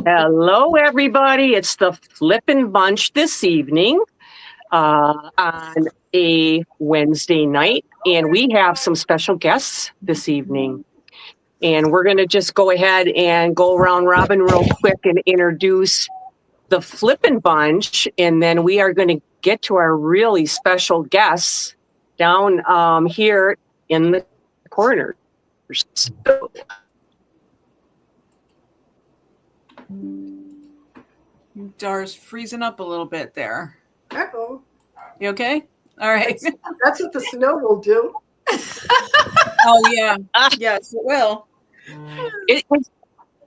Hello, everybody. It's the Flippin' Bunch this evening on a Wednesday night, and we have some special guests this evening. And we're going to just go ahead and go around robin real quick and introduce the Flippin' Bunch, and then we are going to get to our really special guests down here in the corner. So, Dar's freezing up a little bit there. Uh-oh. You okay? All right. That's what the snow will do. Oh yeah. Yes, it will.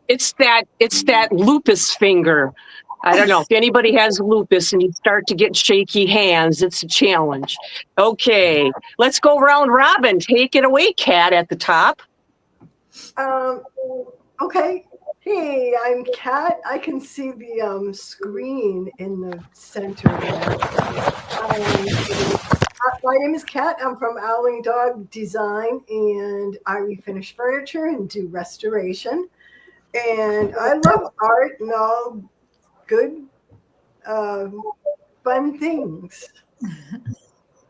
It's that lupus finger. I don't know if anybody has lupus and you start to get shaky hands. It's a challenge. Okay, let's go round robin. Take it away, Kat, at the top. Okay. Hey, I'm Kat. I can see the screen in the center there. My name is Kat. I'm from Owling Dog Design, and I refinish furniture and do restoration. And I love art and all good, fun things.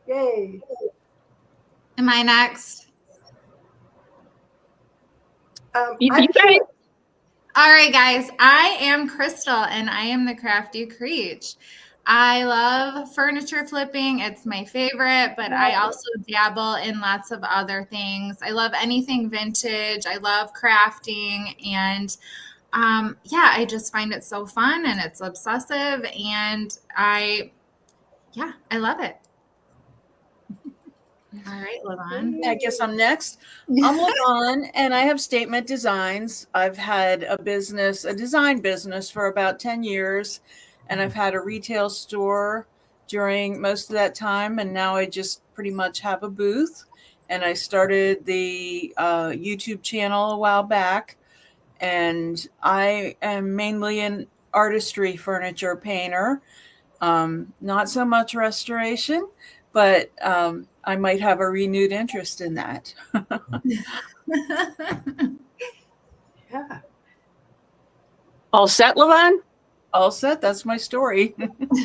Yay. Am I next? All right, guys. I am Crystal, and I am the Crafty Creech. I love furniture flipping. It's my favorite, but I also dabble in lots of other things. I love anything vintage. I love crafting, and I just find it so fun, and it's obsessive, and I love it. All right, Levon. I guess I'm next. I'm Levon, and I have Statement Designs. I've had a design business for about 10 years, and I've had a retail store during most of that time, and now I just pretty much have a booth. And I started the YouTube channel a while back, and I am mainly an artistry furniture painter, not so much restoration, but I might have a renewed interest in that. Yeah. All set, Levon? All set. That's my story.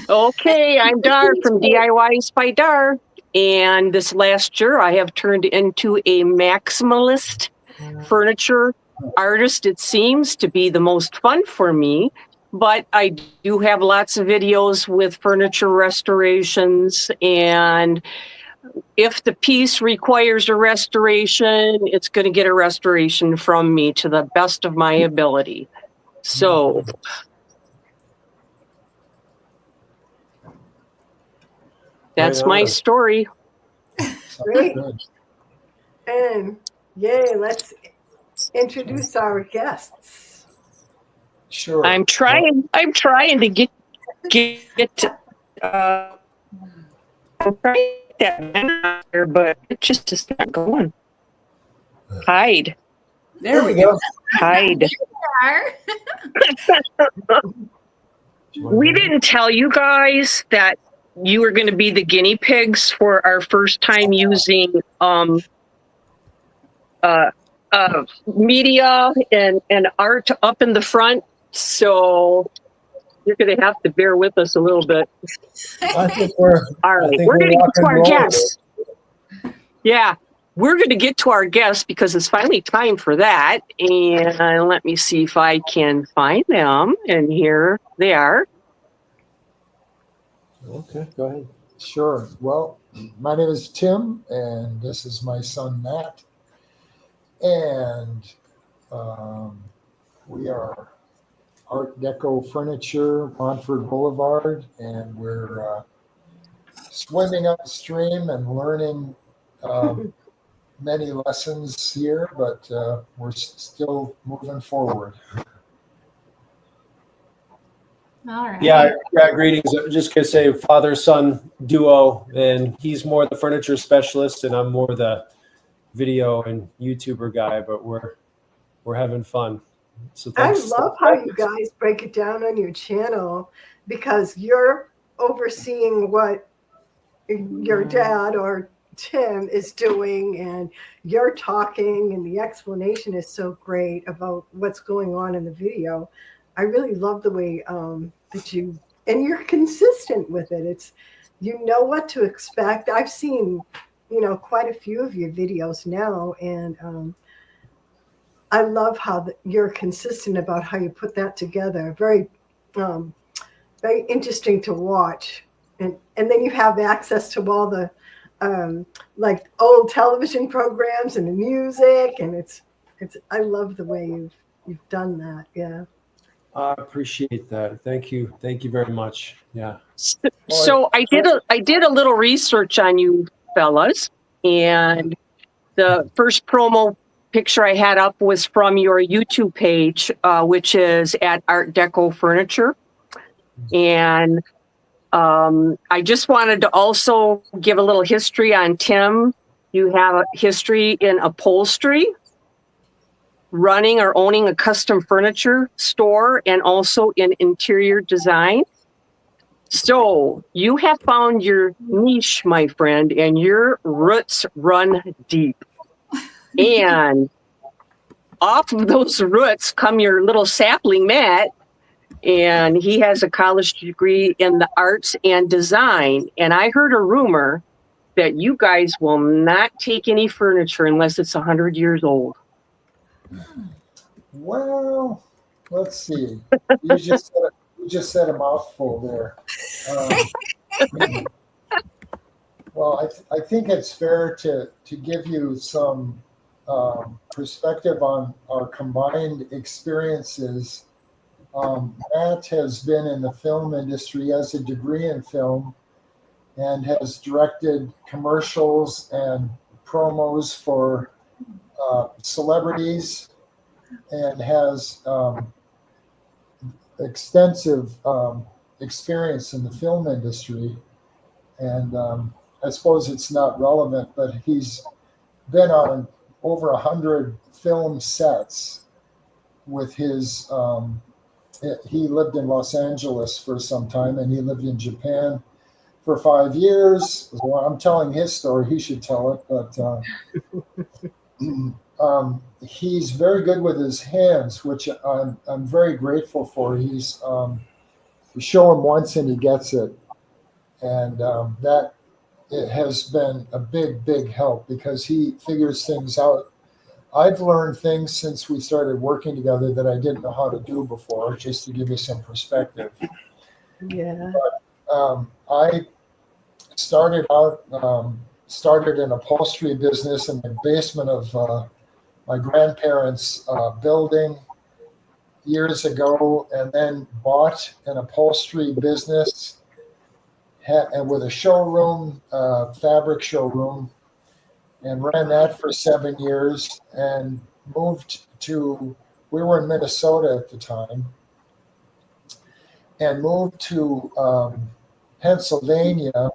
Okay, I'm Dar from DIYs by Dar. And this last year, I have turned into a maximalist furniture artist. It seems to be the most fun for me. But I do have lots of videos with furniture restorations, and if the piece requires a restoration, it's going to get a restoration from me to the best of my ability. So that's my story. Great. And yay, let's introduce our guests. Sure. I'm trying to get that there, but it just is not going. Hide. There we go. Hide. We didn't tell you guys that you were going to be the guinea pigs for our first time using media and art up in the front. So you're going to have to bear with us a little bit. I think All right, we're going to get to our guests. Yeah, we're going to get to our guests because it's finally time for that. And let me see if I can find them. And here they are. Okay, go ahead. Sure. Well, my name is Tim, and this is my son, Matt. And we are Art Deco Furniture, Montford Boulevard, and we're swimming upstream and learning many lessons here, but we're still moving forward. All right. Yeah, greetings. I'm just going to say father-son duo, and he's more the furniture specialist, and I'm more the video and YouTuber guy, but we're having fun. So I thanks. love how you guys break it down on your channel because you're overseeing what your dad or Tim is doing, and you're talking, and the explanation is so great about what's going on in the video. I really love the way that and you're consistent with it. It's, you know what to expect. I've seen, quite a few of your videos now, and I love how you're consistent about how you put that together. Um, very interesting to watch. And then you have access to all the like old television programs and the music, and it's I love the way you've done that. Yeah. I appreciate that. Thank you. Thank you very much. Yeah. So I did a little research on you fellas, and the first promo picture I had up was from your YouTube page, which is at Art Deco Furniture. And I just wanted to also give a little history on Tim. You have a history in upholstery, running or owning a custom furniture store, and also in interior design. So you have found your niche, my friend, and your roots run deep. And off of those roots come your little sapling, Matt, and he has a college degree in the arts and design. And I heard a rumor that you guys will not take any furniture unless it's 100 years old. Well, let's see. You just said a mouthful there. Well, I think it's fair to give you some perspective on our combined experiences. Matt has been in the film industry, has a degree in film, and has directed commercials and promos for celebrities, and has extensive experience in the film industry. And I suppose it's not relevant, but he's been on over 100 film sets with his. He lived in Los Angeles for some time, and he lived in Japan for 5 years. Well, I'm telling his story. He should tell it, but he's very good with his hands, which I'm very grateful for. You show him once and he gets it, and that it has been a big help because he figures things out. I've learned things since we started working together that I didn't know how to do before, just to give you some perspective. Yeah. But, I started an upholstery business in the basement of my grandparents' building years ago, and then bought an upholstery business and with a showroom, fabric showroom, and ran that for 7 years, and we were in Minnesota at the time, and moved to Pennsylvania.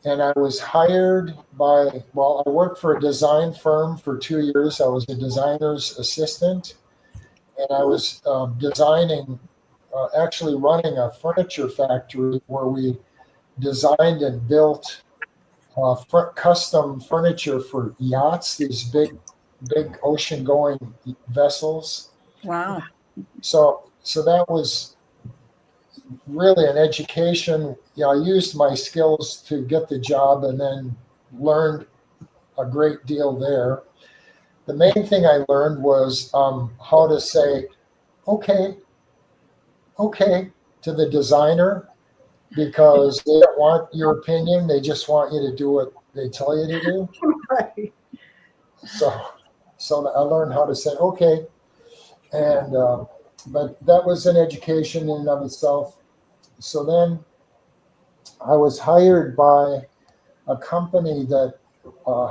And I was hired I worked for a design firm for 2 years. I was a designer's assistant, and I was actually running a furniture factory where we designed and built custom furniture for yachts, these big ocean-going vessels. Wow. So that was really an education. I used my skills to get the job, and then learned a great deal there. The main thing I learned was how to say, okay, to the designer, because they don't want your opinion. They just want you to do what they tell you to do. Right. So I learned how to say, okay. And, but that was an education in and of itself. So then I was hired by a company that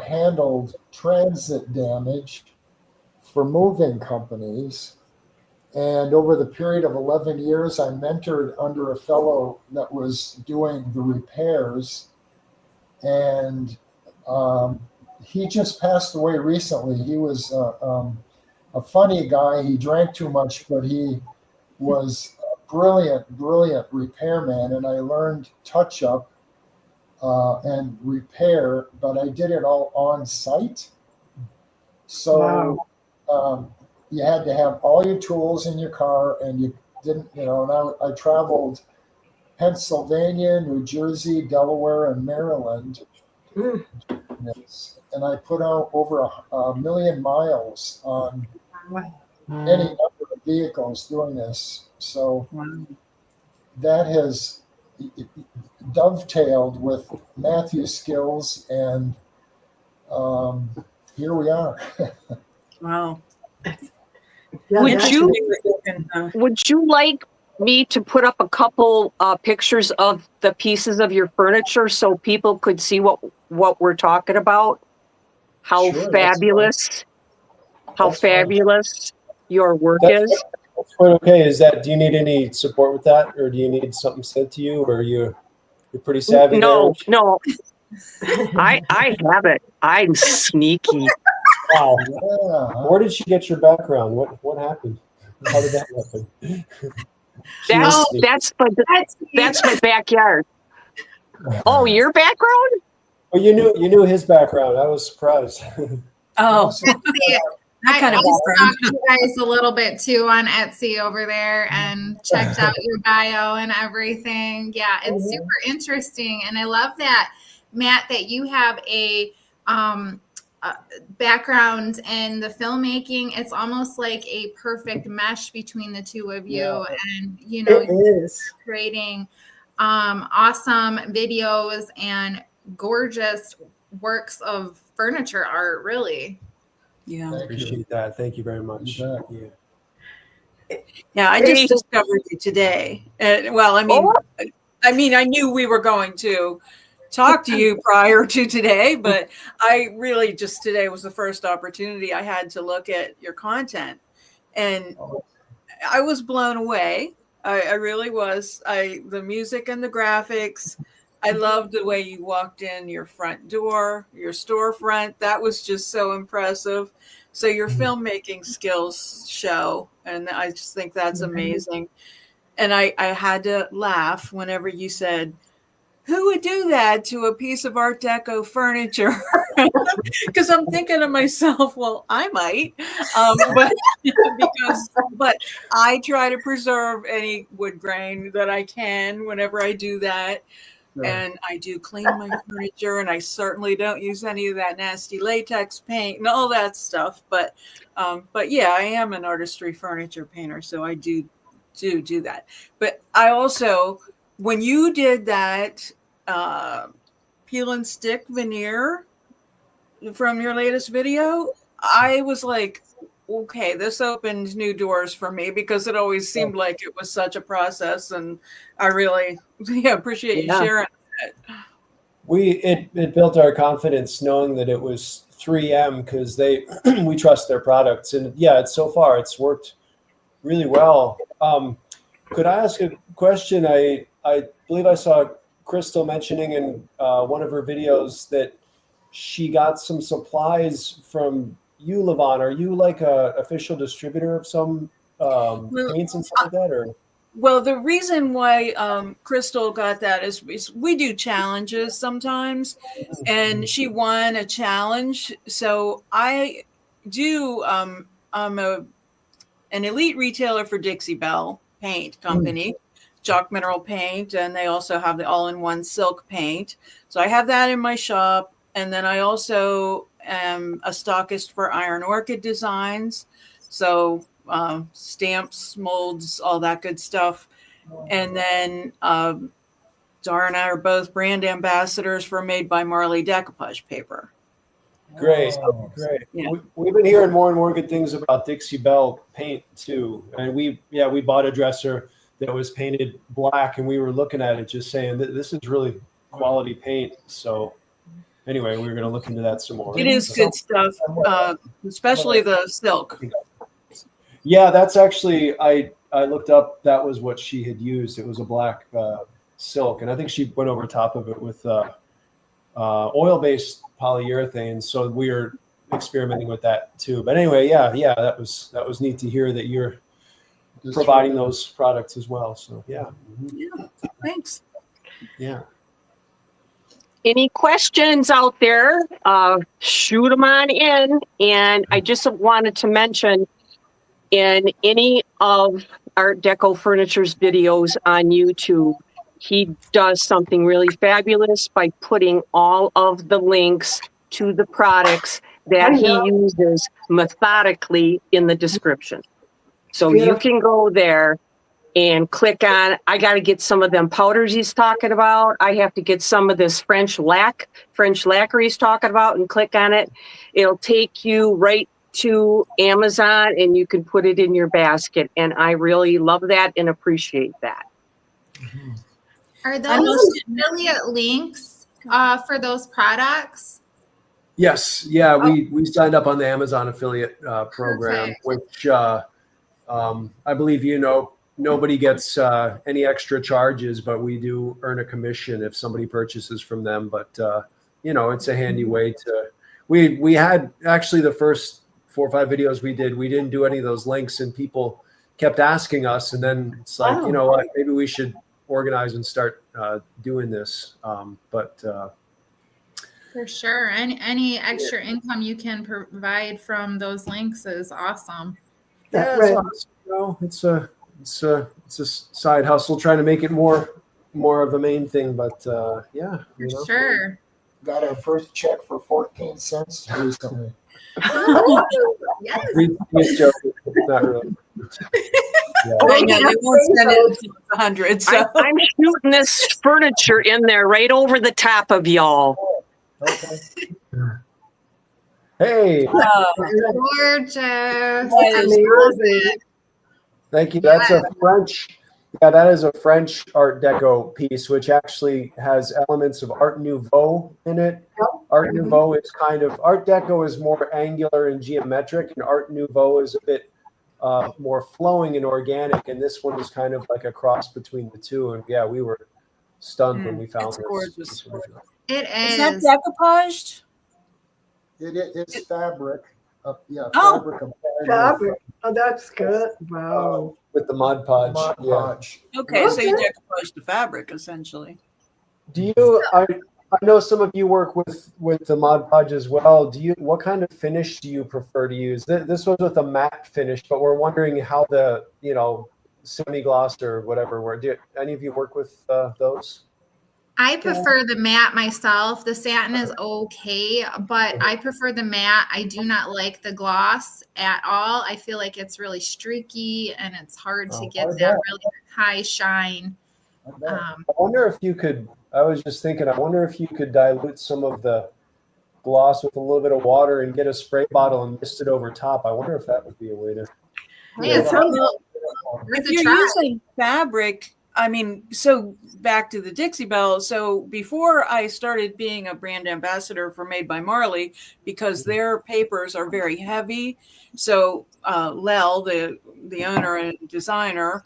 handled transit damage for moving companies. And over the period of 11 years, I mentored under a fellow that was doing the repairs. And he just passed away recently. He was a funny guy. He drank too much, but he was a brilliant repairman. And I learned touch up and repair, but I did it all on site. So you had to have all your tools in your car, and you didn't, and I traveled Pennsylvania, New Jersey, Delaware, and Maryland. Mm. Yes. And I put out over a million miles on Wow. any number of vehicles doing this. So that has dovetailed with Matthew's skills, and here we are. Wow. Yeah, Would that's you- amazing. Would you like me to put up a couple pictures of the pieces of your furniture so people could see what we're talking about? How Sure, that's fabulous, how That's fine. fabulous your work That's is. quite okay. Do you need any support with that, or do you need something sent to you, or you're pretty savvy No, there? no, I have it. I'm sneaky. Wow. Yeah. Where did she get your background? What happened? How did that happen? She is That's sneaky. that's my backyard. Oh, your background? Well, you knew his background. I was surprised. Oh, See, that kind I of stalked you guys a little bit too on Etsy over there and checked out your bio and everything. Yeah, it's super interesting. And I love that, Matt, that you have a background in the filmmaking. It's almost like a perfect mesh between the two of you. Yeah. And, It is. creating awesome videos and gorgeous works of furniture art, really. yeah. Thank you. Appreciate that. Thank you very much. You bet. Yeah. Yeah, I just discovered you today. Well, I mean, I knew we were going to talk to you prior to today, but I really just today was the first opportunity I had to look at your content, and I was blown away. I really was. The music and the graphics. I loved the way you walked in your front door, your storefront. That was just so impressive. So your filmmaking skills show, and I just think that's amazing. And I had to laugh whenever you said, who would do that to a piece of Art Deco furniture? Because I'm thinking to myself, well, I might, but I try to preserve any wood grain that I can whenever I do that. And I do clean my furniture, and I certainly don't use any of that nasty latex paint and all that stuff. But yeah, I am an artistry furniture painter, so I do that. But I also, when you did that peel and stick veneer from your latest video, I was like, okay, this opened new doors for me, because it always seemed like it was such a process, and I really appreciate you sharing it. It built our confidence knowing that it was 3M, because we trust their products, and yeah, so far it's worked really well. Could I ask a question? I believe I saw Crystal mentioning in one of her videos that she got some supplies from you, Levon. Are you like a official distributor of some paints and stuff like that, or? Well, the reason why Crystal got that is we do challenges sometimes, and she won a challenge. So I do. I'm an elite retailer for Dixie Belle Paint Company, chalk mineral paint, and they also have the all-in-one silk paint. So I have that in my shop, and then I also am a stockist for Iron Orchid Designs. So stamps, molds, all that good stuff. And then Dara and I are both brand ambassadors for Made by Marley decoupage paper. Great, great. Yeah. We've been hearing more and more good things about Dixie Belle paint too, and we bought a dresser that was painted black, and we were looking at it, just saying that this is really quality paint. So anyway, we were going to look into that some more. It is good stuff, especially the silk. Yeah, that's actually I looked up. That was what she had used. It was a black silk, and I think she went over top of it with oil-based polyurethane. So we were experimenting with that too. But anyway, yeah, that was neat to hear that you're providing those products as well. So yeah. Yeah, thanks. Yeah. Any questions out there? Shoot them on in. And I just wanted to mention, in any of Art Deco Furniture's videos on YouTube, he does something really fabulous by putting all of the links to the products that I he know. uses methodically in the description. So you Beautiful. can go there and click on, I got to get some of them powders he's talking about. I have to get some of this French lacquer he's talking about, and click on it. It'll take you right to Amazon and you can put it in your basket. And I really love that and appreciate that. Are I those must- affiliate links for those products? Yes, yeah, we signed up on the Amazon affiliate program, Perfect. which I believe nobody gets any extra charges, but we do earn a commission if somebody purchases from them. But it's a handy way to. We had actually the first 4 or 5 videos we didn't do any of those links, and people kept asking us, and then it's like, Wow. you know what, maybe we should organize and start doing this. For sure. Any extra income you can provide from those links is awesome. That Yeah, right. it's a side hustle trying to make it more of a main thing, but yeah, For sure. Got our first check for 14 cents recently. Yes. He's joking. Not really. Yeah. I know they won't send it until it's 100. So I'm shooting this furniture in there right over the top of y'all. Okay. Hey, Gorgeous. that is Amazing. thank you. That's a French. Yeah, that is a French Art Deco piece, which actually has elements of Art Nouveau in it. Art Nouveau is kind of, Art Deco is more angular and geometric, and Art Nouveau is a bit more flowing and organic. And this one is kind of like a cross between the two. And yeah, we were stunned when we found it's this. gorgeous. It Is that is. decoupaged? It's fabric. Oh. Fabric applied Fabric. Oh, that's good. Wow. With the Mod Podge. Mod Yeah. Podge. Okay, so you decoupaged the fabric essentially. Do you? I know some of you work with the Mod Podge as well. What kind of finish do you prefer to use? This was with a matte finish, but we're wondering how the semi-gloss or whatever. Do any of you work with those? I prefer the matte myself. The satin is okay, but I prefer the matte. I do not like the gloss at all. I feel like it's really streaky and it's hard to get that really high shine. I wonder if you could. I was just thinking. I wonder if you could dilute some of the gloss with a little bit of water and get a spray bottle and mist it over top. I wonder if that would be a way to. Hey, it's If worth a you're try. using fabric, I mean, so back to the Dixie Belle. So before I started being a brand ambassador for Made by Marley, because their papers are very heavy. So Lel, the owner and designer,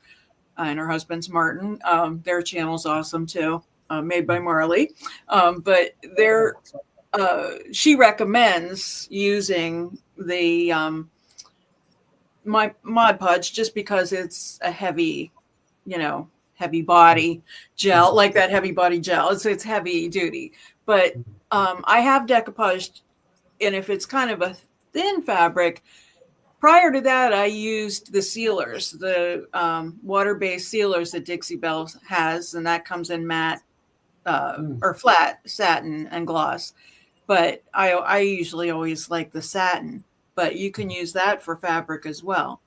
and her husband's Martin, their channel's awesome too, Made by Marley. But she recommends using the my Mod Podge just because it's a heavy body gel, like that heavy body gel. It's heavy duty. But I have decoupaged, and if it's kind of a thin fabric, prior to that, I used the sealers, the water-based sealers that Dixie Belle has, and that comes in matte or flat satin and gloss. But I usually always like the satin, but you can use that for fabric as well.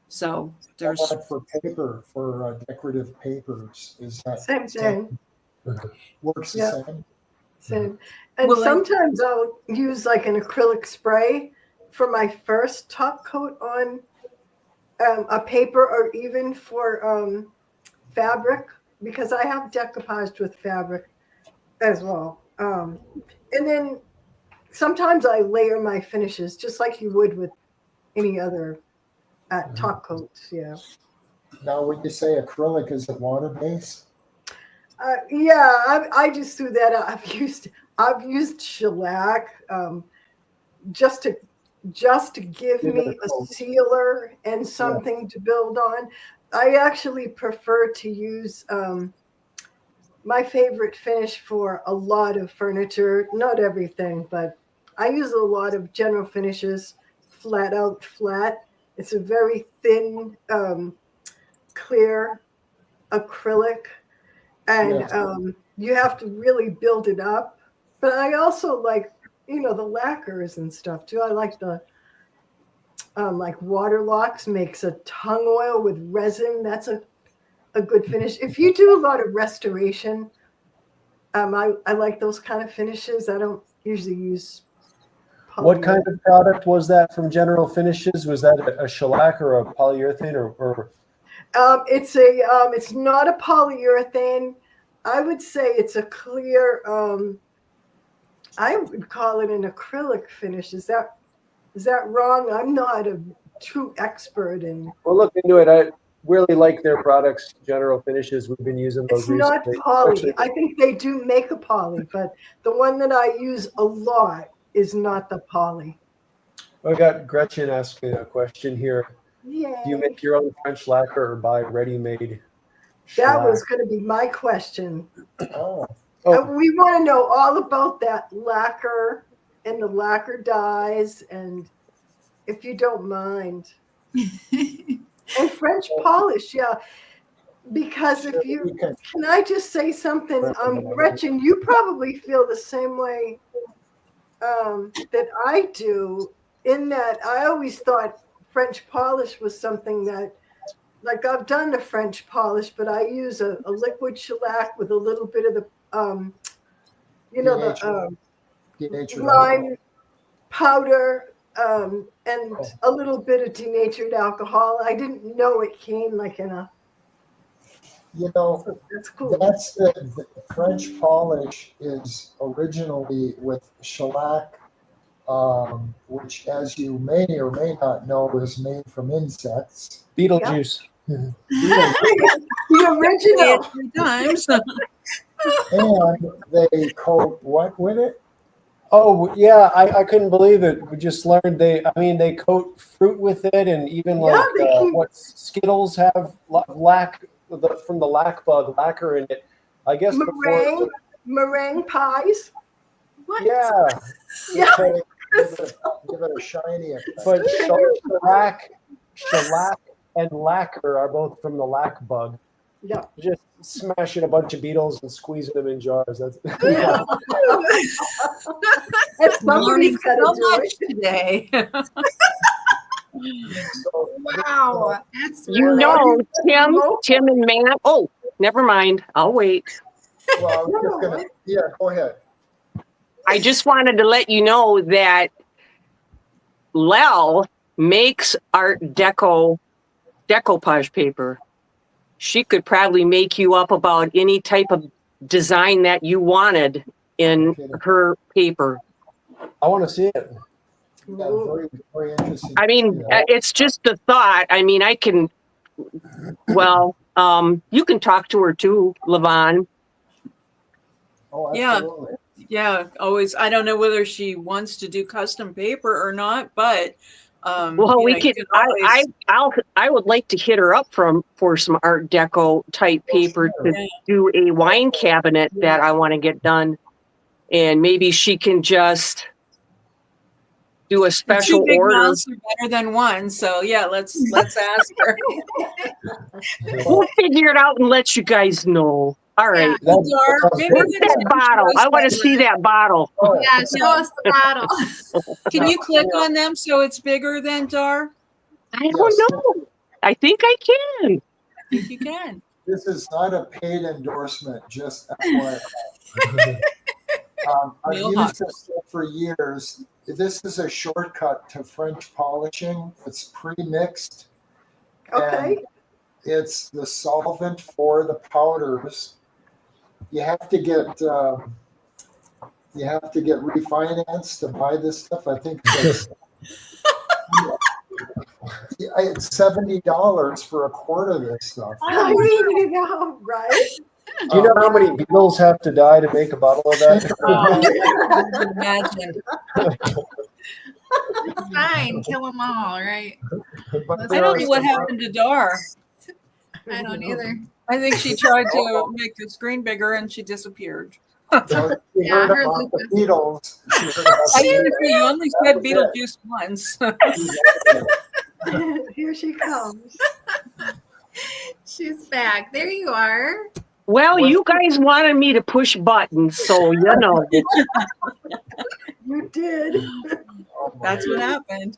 So there's for paper, for decorative papers. Is that Same thing. works the Yeah. same? Same. And Well, sometimes I'll use like an acrylic spray for my first top coat on a paper, or even for fabric, because I have decoupaged with fabric as well. And then sometimes I layer my finishes just like you would with any other top coats. Yeah. Now, when you say acrylic, is it water based? Yeah, I just threw that out. I've used shellac just to give me a sealer and something to build on. I actually prefer to use my favorite finish for a lot of furniture, not everything, but I use a lot of general finishes, flat out flat, It's a very thin, clear acrylic, and you have to really build it up. But I also like, the lacquers and stuff too. I like the like Waterlocks makes a tung oil with resin. That's a good finish. If you do a lot of restoration, I like those kind of finishes. I don't usually use What kind of product was that from General Finishes? Was that a shellac or a polyurethane or? It's not a polyurethane. I would say it's a clear. I would call it an acrylic finish. Is that wrong? I'm not a true expert in. We'll look into it. I really like their products, General Finishes. We've been using those It's not recently. poly. I think they do make a poly, but the one that I use a lot is not the poly. I got Gretchen asking a question here. Yay. Do you make your own French lacquer or buy ready-made? That was going to be my question. Oh, We want to know all about that lacquer and the lacquer dyes, and if you don't mind. And French polish, yeah. Because if you can I just say something, Gretchen, you probably feel the same way that I do, in that I always thought French polish was something that, like, I've done the French polish, but I use a liquid shellac with a little bit of the lime powder and a little bit of denatured alcohol. I didn't know it came like in a. That's cool. That's the French polish is originally with shellac, which, as you may or may not know, is made from insects. Beetlejuice. The original. 3 times. And they coat what with it? Oh yeah, I couldn't believe it. We just learned they coat fruit with it, and even what Skittles have from the lac bug lacquer in it. I guess meringue pies. What? Yeah. Give it a shiny effect. But shellac and lacquer are both from the lac bug. Yeah. Just smashing a bunch of beetles and squeezing them in jars. That's Learning got so to do much it today. Wow, that's really Tim and Matt. Oh, never mind. I'll wait. Well, I was just gonna, go ahead. I just wanted to let you know that Lel makes Art Deco decoupage paper. She could probably make you up about any type of design that you wanted in her paper. I want to see it. Yeah, very, very interesting. I mean, it's just a thought. I mean, I can, you can talk to her too, Levon. Oh, Yeah. absolutely. Yeah, always. I don't know whether she wants to do custom paper or not, but We could. I would like to hit her up for some Art Deco type paper to do a wine cabinet that I want to get done, and maybe she can just do a special 2 big order. mouths are better than one, so yeah, let's ask her. We'll figure it out and let you guys know. All right. Maybe What's that bottle? I want to see that bottle. Yeah, show us the bottle. Can you click on them so it's bigger than Dar? I don't know. I think I can. I think you can. This is not a paid endorsement, just FYI. I've used this for years. This is a shortcut to French polishing. It's pre-mixed. Okay. And it's the solvent for the powders. You have to get refinanced to buy this stuff. I think it's $70 for a quart of this stuff. I know, right? Do you know how many beetles have to die to make a bottle of that? Imagine. Fine, kill them all, right? I don't know what happened to Dar. I don't either. I think she tried to make the screen bigger and she disappeared. Yeah, her About the Beatles. I think you only said Beetlejuice once. Here she comes. She's back. There you are. Well, you guys wanted me to push buttons, so you know. You did. That's what happened.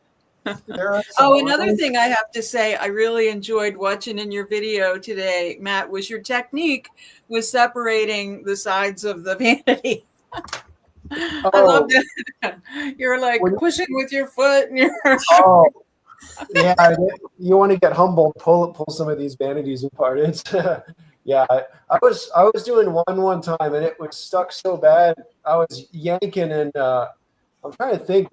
There is Oh, some- another thing I have to say, I really enjoyed watching in your video today, Matt, was your technique was separating the sides of the vanity. I love that. You're like pushing with your foot and you're Oh, yeah. You want to get humble? Pull some of these vanities apart. It's yeah. I was doing one time and it was stuck so bad. I was yanking and I'm trying to think.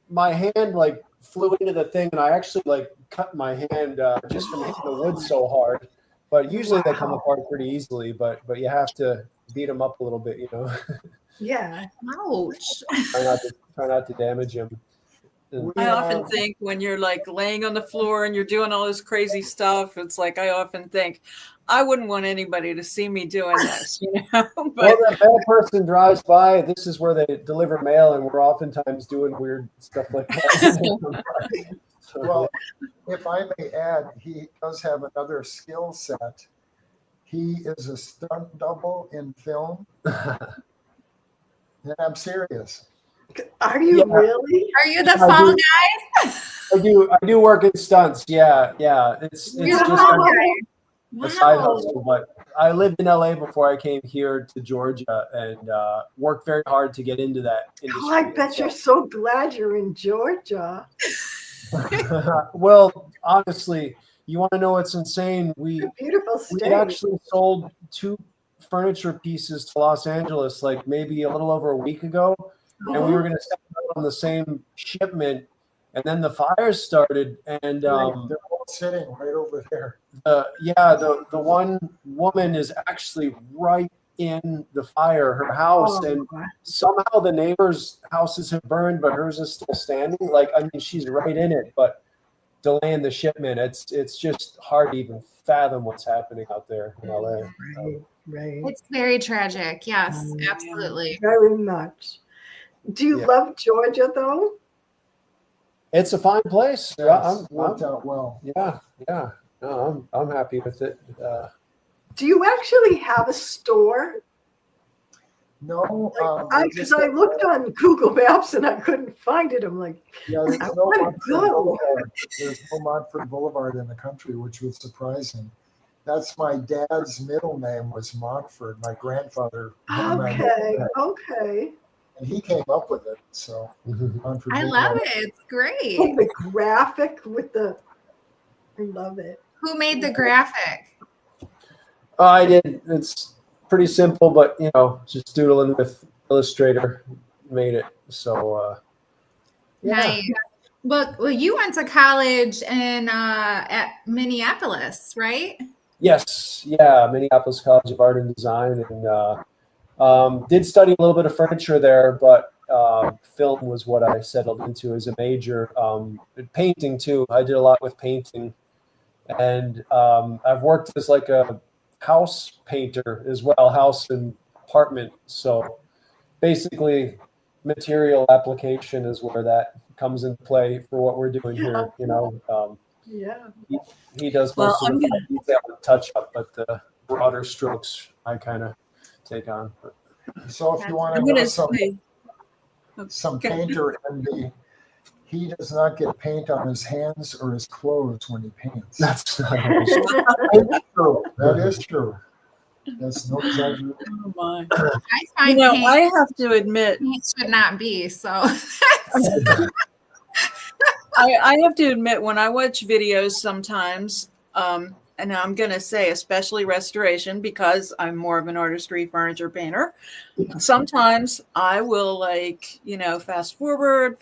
My hand like flew into the thing and I actually like cut my hand just from hitting the wood so hard. But usually they come apart pretty easily. But you have to beat them up a little bit, you know. Yeah. Ouch. try not to damage them. I often think when you're like laying on the floor and you're doing all this crazy stuff, it's like I often think I wouldn't want anybody to see me doing this, you know. But well, that bad person drives by. This is where they deliver mail, and we're oftentimes doing weird stuff like that. Well, if I may add, he does have another skill set. He is a stunt double in film. And I'm serious. Are you Yeah. really? Are you the fall guy? I do work in stunts. Yeah. It's You're just the fall a guy. side Wow. hustle. But I lived in LA before I came here to Georgia and worked very hard to get into that industry. Oh, I bet you're so glad you're in Georgia. Well, honestly, you want to know what's insane? It's a beautiful We state. actually sold 2 furniture pieces to Los Angeles like maybe a little over a week ago, and we were going to send them out on the same shipment, and then the fires started, and They're all sitting right over there. the one woman is actually right in the fire, her house, Oh, and my. somehow the neighbors' houses have burned, but hers is still standing. Like, I mean, she's right in it, but delaying the shipment. It's just hard to even fathom what's happening out there in LA. Right. It's very tragic. Yes, absolutely. Very much. Do you Yeah. love Georgia though? It's a fine place. Yes, worked out well. Yeah. No, I'm happy with it. Do you actually have a store? No, Because I looked on Google Maps and I couldn't find it. I'm like, yeah, there's I no wanna Montford go. Boulevard. There's no Montford Boulevard in the country, which was surprising. That's my dad's middle name was Montford. My grandfather. had my middle okay, name, okay. and he came up with it. So Montford I Boulevard. love it. It's Oh, great. the graphic with the, I love it. Who made the graphic? I did. It's pretty simple, but just doodling with Illustrator made it. So yeah. Nice. Well, you went to college in at Minneapolis, right? Yes, yeah, Minneapolis College of Art and Design, and did study a little bit of furniture there, but film was what I settled into as a major. Painting too. I did a lot with painting, and I've worked as like a house painter as well, house and apartment. So basically, material application is where that comes into play for what we're doing here. Yeah. He does Well, most of the detail and touch up, but the broader strokes I kind of take on. So if you want I'm to know going to say, some painter envy, he does not get paint on his hands or his clothes when he paints. That's not That's true. That is true. That's no exaggeration. oh my. I find paint, I have to admit, should not be. So I have to admit, when I watch videos sometimes, and I'm going to say especially restoration because I'm more of an artistry furniture painter, sometimes I will fast forward,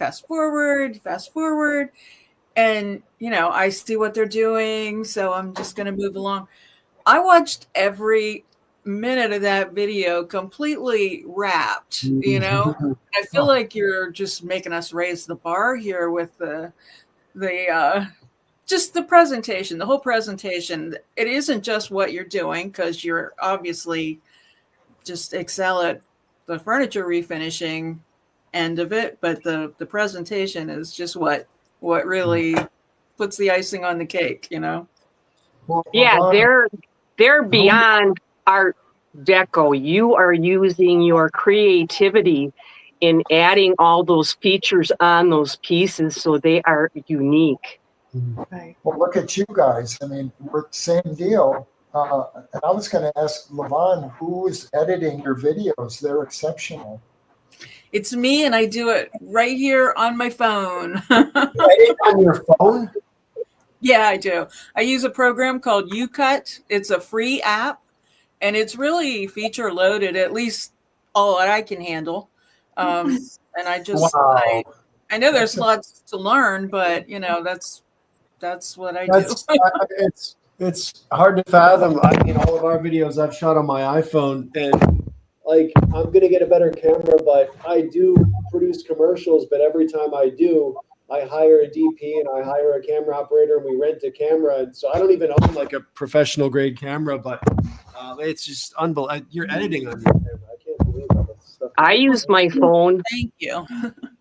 and, I see what they're doing. So I'm just going to move along. I watched every minute of that video completely wrapped, I feel like you're just making us raise the bar here with the just the presentation, the whole presentation. It isn't just what you're doing, because you're obviously just excel at the furniture refinishing end of it, but the presentation is just what really puts the icing on the cake, you know? Well, Yeah, Lavon, they're beyond art deco. You are using your creativity in adding all those features on those pieces so they are unique. Right. well, look at you guys. I mean, we're same deal. And I was going to ask Lavon, who is editing your videos? They're exceptional. It's me, and I do it right here on my phone. Edit on your phone? Yeah, I do. I use a program called UCut. It's a free app, and it's really feature loaded, at least all that I can handle. And Wow. I know there's That's a- lots to learn, but you know, that's what I do. It's hard to fathom. I mean, all of our videos I've shot on my iPhone, and like I'm gonna get a better camera, but I do produce commercials. But every time I do, I hire a DP and I hire a camera operator, and we rent a camera. And so I don't even own like a professional grade camera, but it's just unbelievable. You're editing on your camera. I can't believe how much stuff. I use my phone. Thank you.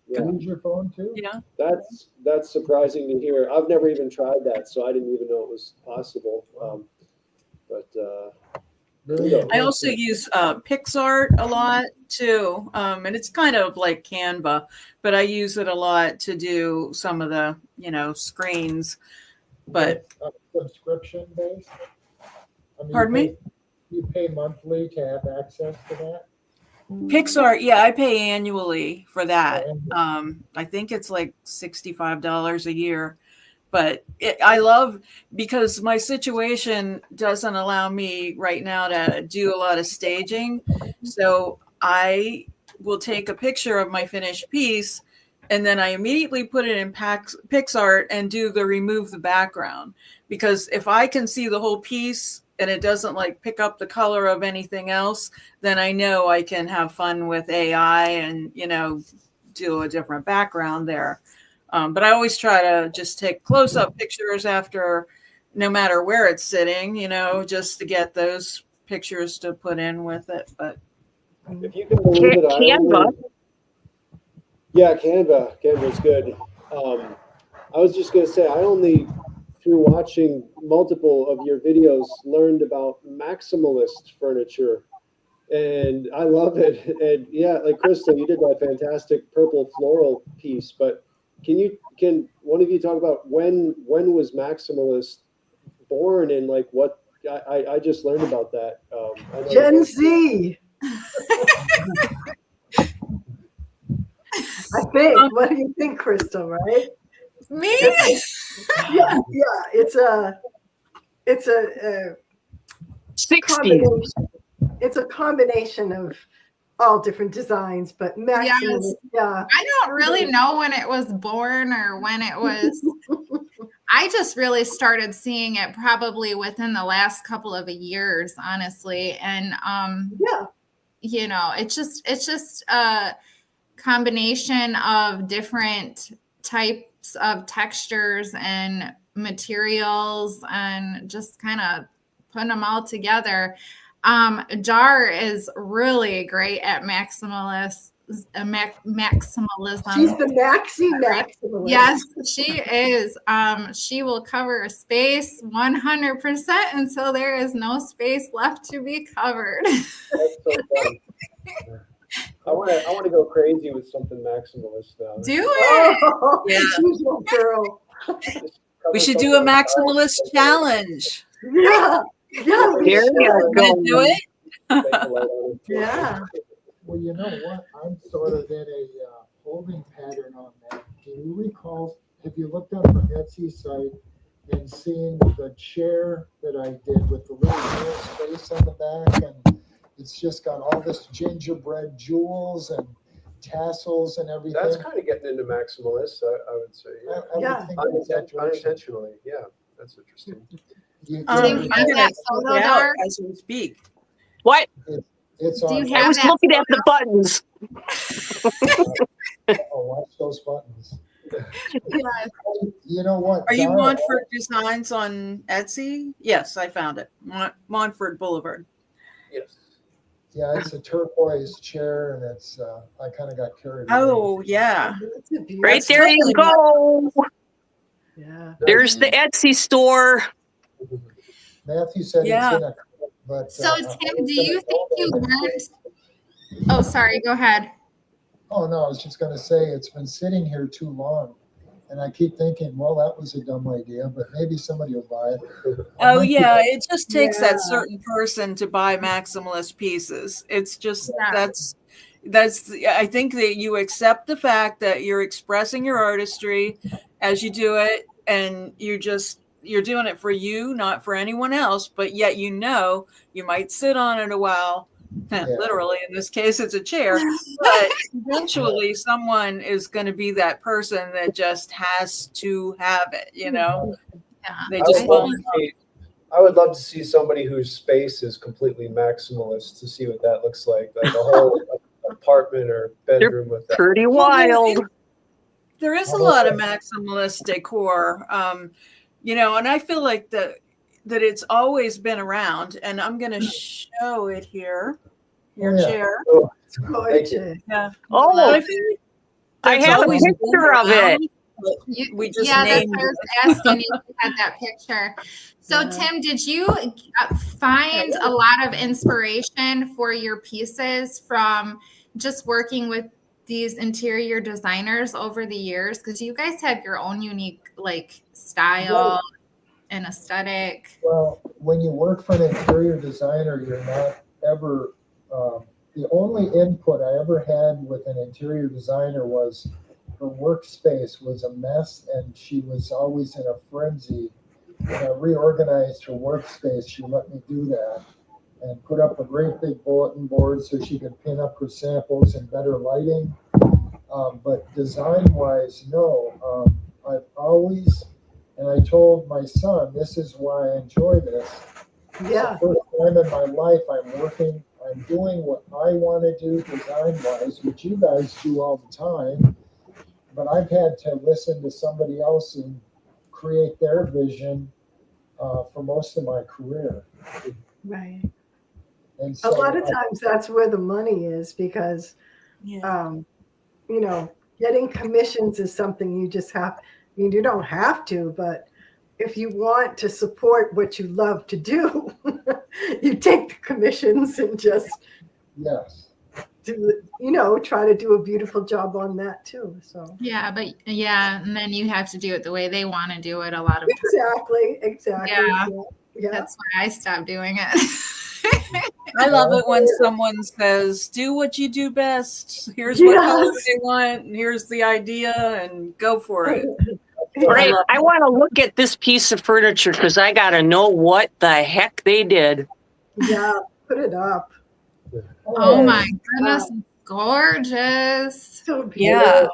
Yeah. Use your phone too? Yeah. That's surprising to hear. I've never even tried that, so I didn't even know it was possible. I also use PixArt a lot too, and it's kind of like Canva, but I use it a lot to do some of the screens. But Subscription based? I mean, pardon me? You pay monthly to have access to that? PixArt, yeah, I pay annually for that. I think it's like $65 a year. But I love, because my situation doesn't allow me right now to do a lot of staging. So I will take a picture of my finished piece, and then I immediately put it in PixArt and do the remove the background. Because if I can see the whole piece and it doesn't like pick up the color of anything else, then I know I can have fun with AI and, do a different background there. But I always try to just take close-up pictures after, no matter where it's sitting, just to get those pictures to put in with it. But if you can believe it, Canva. Canva's good. I was just gonna say, I only through watching multiple of your videos learned about maximalist furniture, and I love it. And yeah, like Crystal, you did that fantastic purple floral piece, but can one of you talk about when was maximalist born, and like what I just learned about that. I know Gen Z. I think. What do you think, Crystal? Right? Me? Yeah. It's a 60s. combination. It's a combination of all different designs, but maximum. Yes. Yeah. I don't really know when it was born or when it was. I just really started seeing it probably within the last couple of years, honestly. And Yeah. it's just a combination of different types of textures and materials and just kind of putting them all together. Jar is really great at maximalism. She's the maximalist. Yes, she is. She will cover a space 100% until there is no space left to be covered. That's so funny. I want to go crazy with something maximalist now. Do it. Oh, Yeah. she's a girl. we should do a maximalist challenge. Yeah. Yeah. we There should. you Gonna go. do it? Yeah. Well, you know what? I'm sort of in a holding pattern on that. Do you recall, have you looked on the Etsy site and seen the chair that I did with the little mirror space on the back? And it's just got all this gingerbread jewels and tassels and everything. That's kind of getting into maximalist, I would say. I would Yeah. think that's that direction. Unintentionally, yeah, that's interesting. I'm you have gonna that check photo, it out Dar? as we speak. What? It's Do you on. I have was that looking at the buttons. Oh, watch those buttons. Yeah. You know what? Are you Dara, Montfort Designs on Etsy? Yes, I found it. Montfort Boulevard. Yes. Yeah, it's a turquoise chair, and it's. I kind of got carried away. Oh, yeah. That's a beautiful. Right there you go. Yeah. There's the Etsy store. Matthew said Yeah. it's in a, but So Tim, do you think you learned? Oh, sorry. Go ahead. Oh no, I was just going to say it's been sitting here too long, and I keep thinking, well, that was a dumb idea, but maybe somebody will buy it. I Oh might be- yeah, it just takes Yeah. that certain person to buy maximalist pieces. It's just Yeah. that's I think that you accept the fact that you're expressing your artistry as you do it, and you're doing it for you, not for anyone else, but yet you might sit on it a while. Literally, in this case, it's a chair. But eventually, someone is going to be that person that just has to have it. Yeah. They I just would, fall love in to see, I would love to see somebody whose space is completely maximalist to see what that looks like a whole apartment or bedroom with that. Pretty Well, wild. there is a lot of maximalist decor, and I feel like that it's always been around. And I'm going to show it here. Your yeah. chair. Oh, It's gorgeous. Yeah. Oh, But I feel like I that's have a always been picture of it. around, but You, we just yeah, that's named what I it. was asking you. If you had that picture. So, Yeah. Tim, did you find a lot of inspiration for your pieces from just working with these interior designers over the years? Because you guys have your own unique style and aesthetic. Well, when you work for an interior designer, you're not ever, the only input I ever had with an interior designer was her workspace was a mess and she was always in a frenzy. When I reorganized her workspace, she let me do that and put up a great big bulletin board so she could pin up her samples and better lighting. But design-wise, no. I've always, and I told my son, this is why I enjoy this. Yeah. It's the first time in my life I'm doing what I want to do design-wise, which you guys do all the time. But I've had to listen to somebody else and create their vision for most of my career. Right. And A so lot of times that's where the money is because, getting commissions is something you just have. I mean, you don't have to, but if you want to support what you love to do, you take the commissions and just yes. try to do a beautiful job on that too. So Yeah, and then you have to do it the way they want to do it a lot of times. exactly. Yeah. That's why I stopped doing it. I love it when someone says, "Do what you do best. Here's what color they want, and here's the idea, and go for it." Right. I want to look at this piece of furniture because I got to know what the heck they did. Yeah, put it up. Oh my goodness, it's gorgeous. So beautiful. Yeah.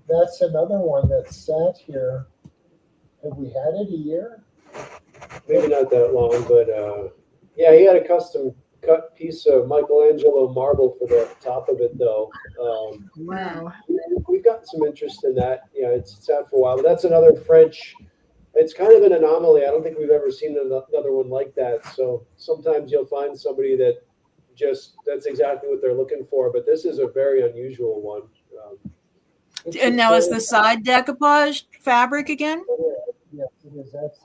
That's another one that sat here. Have we had it a year? maybe not that long, but yeah, he had a custom cut piece of Michelangelo marble for the top of it, though. Wow. We've gotten some interest in that. Yeah, it's out for a while. But that's another French. It's kind of an anomaly. I don't think we've ever seen another one like that. So sometimes you'll find somebody that that's exactly what they're looking for. But this is a very unusual one. And now is the side decoupage fabric again? Yes, it is. That's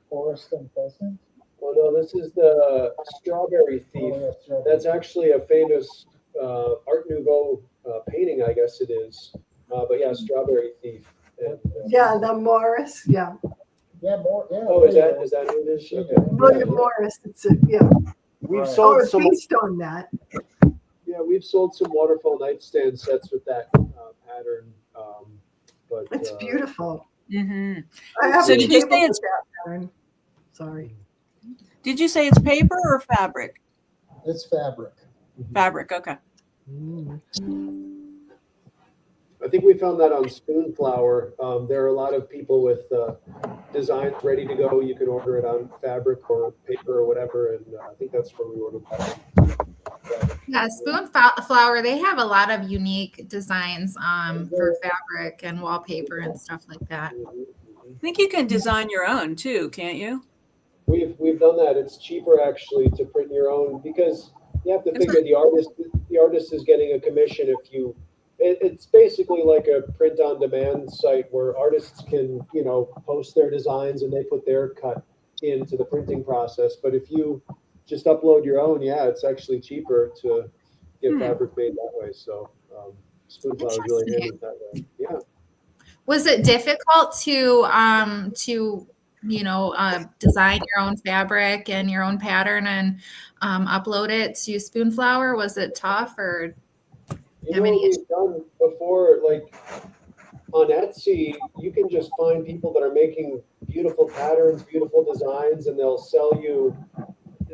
Forest and Pheasant. Well, no, this is the Strawberry Thief. Oh, yes, right. That's actually a famous Art Nouveau painting, I guess it is. But yeah, Strawberry Thief. And, Yeah, the Morris. Yeah, Yeah, more. Yeah. Oh, is that who it is? Okay. William Morris. It's We've Right. sold or some. based on that. Yeah, we've sold some waterfall nightstand sets with that pattern. But It's beautiful. Mm-hmm. I have So a did you table say with it's- that pattern. Sorry. Did you say it's paper or fabric? It's fabric. Fabric. Okay. I think we found that on Spoonflower. There are a lot of people with designs ready to go. You can order it on fabric or paper or whatever, and I think that's where we ordered that. Yeah, Spoonflower, they have a lot of unique designs for fabric and wallpaper and stuff like that. I think you can design your own too, can't you? We've done that. It's cheaper actually to print your own because you have to figure the artist is getting a commission if you It's basically like a print-on-demand site where artists can, post their designs and they put their cut into the printing process. But if you just upload your own, yeah, it's actually cheaper to get fabric made that way. So Spoonflower is really handy that way. Yeah. Was it difficult to design your own fabric and your own pattern and upload it to Spoonflower? Was it tough or have any issues? We've done before, like on Etsy, you can just find people that are making beautiful patterns, beautiful designs, and they'll sell you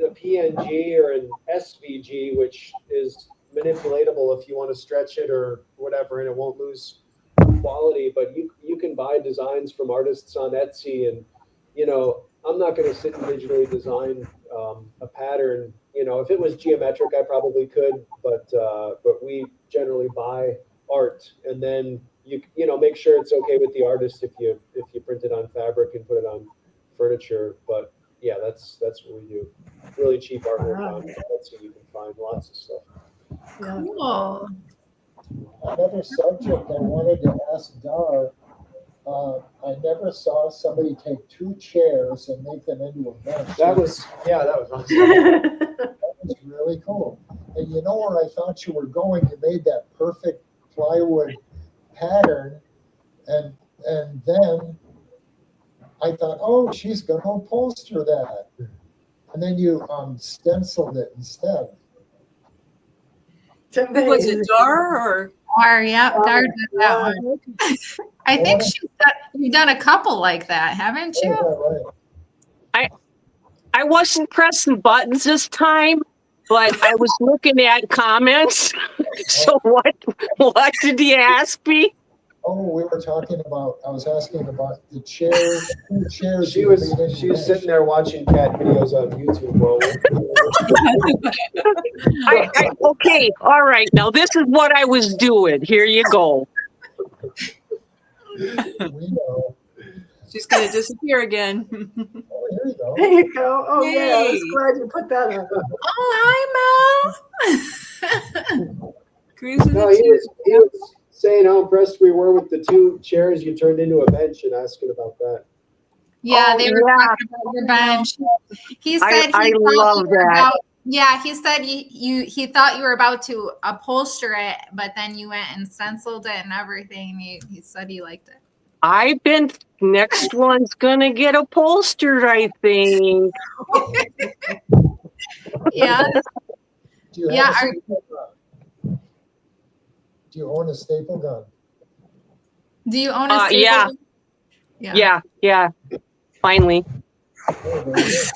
a PNG or an SVG, which is manipulatable if you want to stretch it or whatever, and it won't lose quality. But you can buy designs from artists on Etsy, and I'm not going to sit and digitally design a pattern. If it was geometric, I probably could, but we generally buy art, and then you make sure it's okay with the artist if you print it on fabric and put it on furniture. But yeah, that's what we do. Really cheap artwork on Etsy. You can find lots of stuff. Cool. Another subject I wanted to ask Dar. I never saw somebody take two chairs and make them into a bench. That was awesome. That was really cool. And you know where I thought you were going? You made that perfect plywood pattern, and then I thought, oh, she's going to upholster that, and then you stenciled it instead. Was it Dar or? Or yeah, Dar did that one. I think you've done a couple like that, haven't you? Oh, right. I wasn't pressing buttons this time, but I was looking at comments. So what did he ask me? Oh, we were talking about. I was asking about the chairs. Two chairs. She was sitting there watching cat videos on YouTube. Okay, all right. Now this is what I was doing. Here you go. We know. She's going to disappear again. Oh, here you go. There you go. Oh, Yay. yeah. I was glad you put that on. Oh, hi, Mel. No, he was saying how impressed we were with the two chairs you turned into a bench and asking about that. Yeah, Oh, they were talking about your bench. He said I love that. He said he thought you were about to upholster it, but then you went and stenciled it and everything. He said he liked it. Next one's gonna get upholstered, I think. Yeah. Do you have a staple gun? Do you own a staple gun? Do you own a yeah. staple? Yeah. Finally. Oh, very good.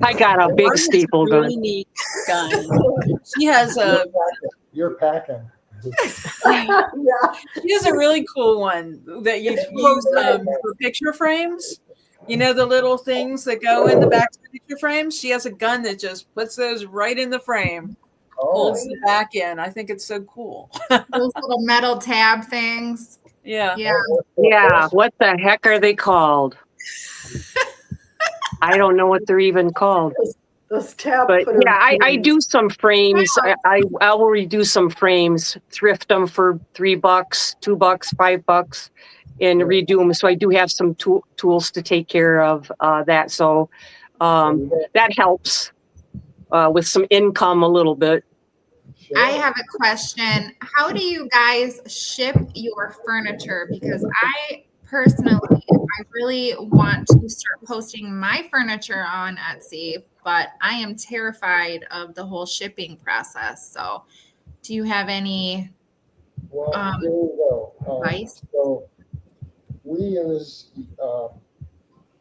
I got a big staple gun. Really neat gun. She has You're packing. Yeah. She has a really cool one that you use for picture frames. You know, the little things that go in the back of the picture frames? She has a gun that just puts those right in the frame, holds the back in. I think it's so cool. Those little metal tab things. Yeah. Yeah. What the heck are they called? I don't know what they're even called. Those tab But putter yeah, I things. do some frames. I will redo some frames, thrift them for $3, $2, $5, and redo them. So I do have some tools to take care of that. So that helps with some income a little bit. I have a question. How do you guys ship your furniture? Because I personally, I really want to start posting my furniture on Etsy, but I am terrified of the whole shipping process. So do you have any Well, here we go. advice? So we use,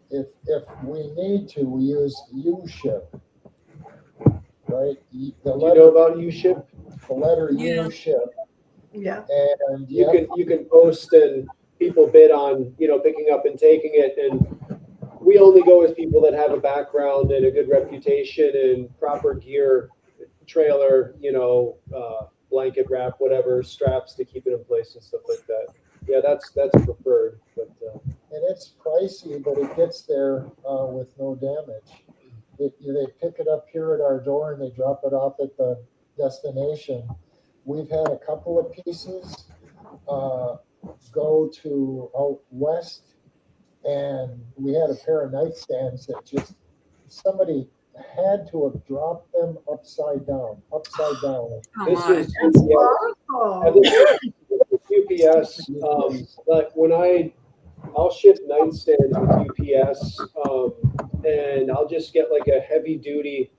if we need to, we use U-ship, right? Do you know about U-ship? The letter U-ship. Yeah. And You can post and people bid on, picking up and taking it. And we only go with people that have a background and a good reputation and proper gear, trailer, blanket wrap, whatever, straps to keep it in place and stuff like that. Yeah, that's preferred. But and it's pricey, but it gets there with no damage. They pick it up here at our door and they drop it off at the destination. we've had a couple of pieces go to out west, and we had a pair of nightstands that just somebody had to have dropped them upside down. Oh This my. is That's UPS. awful. UPS. But when I'll ship nightstands with UPS, and I'll just get like a heavy duty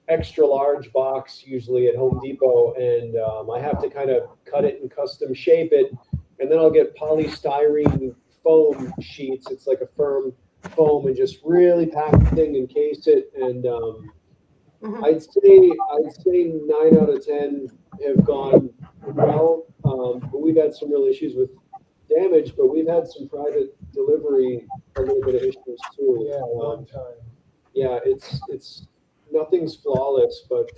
extra large box usually at Home Depot, and I have to kind of cut it and custom shape it, and then I'll get polystyrene foam sheets. It's like a firm foam, and just really pack the thing, encase it, and Mhm. I'd say 9 out of 10 have gone well, but we've had some real issues with damage, but we've had some private delivery a little bit of issues too. Yeah, one time. Yeah, it's nothing's flawless, but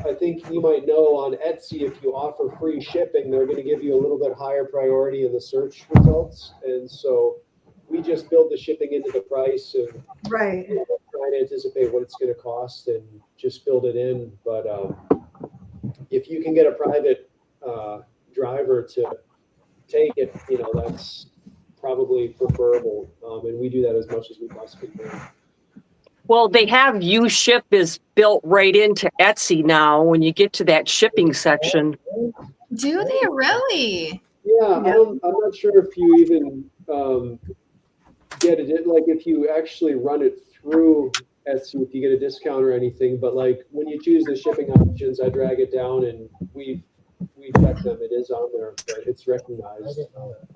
I think you might know on Etsy, if you offer free shipping, they're going to give you a little bit higher priority in the search results, and so we just build the shipping into the price and Right. try to anticipate what it's going to cost and just build it in. But if you can get a private driver to take it, that's probably preferable, and we do that as much as we possibly can. Well, they have U-Ship is built right into Etsy now. When you get to that shipping section, Do they really? Yeah, I'm not sure if you even get it. Like if you actually run it through Etsy, if you get a discount or anything. But like when you choose the shipping options, I drag it down and we check them. It is on there, but it's I recognized. didn't know that.